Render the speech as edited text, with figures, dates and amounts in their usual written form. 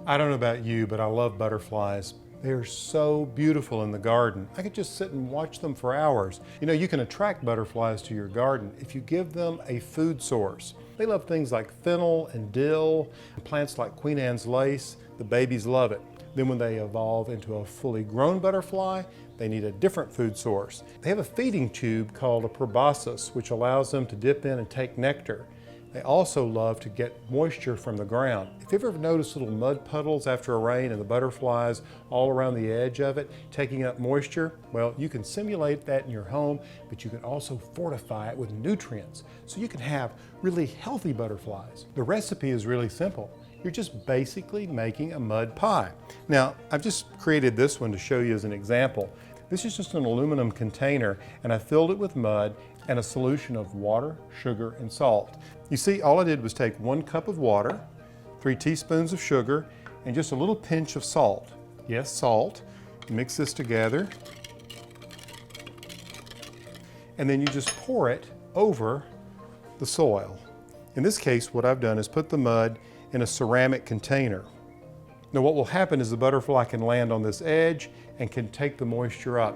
I don't know about you, but I love butterflies. They are so beautiful in the garden. I could just sit and watch them for hours. You know, you can attract butterflies to your garden if you give them a food source. They love things like fennel and dill, and plants like Queen Anne's lace. The babies love it. Then when they evolve into a fully grown butterfly, they need a different food source. They have a feeding tube called a proboscis, which allows them to dip in and take nectar. They also love to get moisture from the ground. If you've ever noticed little mud puddles after a rain and the butterflies all around the edge of it taking up moisture, well, you can simulate that in your home, but you can also fortify it with nutrients so you can have really healthy butterflies. The recipe is really simple. You're just basically making a mud pie. Now, I've just created this one to show you as an example. This is just an aluminum container, and I filled it with mud and a solution of water, sugar, and salt. You see, all I did was take 1 cup of water, 3 teaspoons of sugar, and just a little pinch of salt. Yes, salt. Mix this together. And then you just pour it over the soil. In this case, what I've done is put the mud in a ceramic container. Now what will happen is the butterfly can land on this edge and can take the moisture up.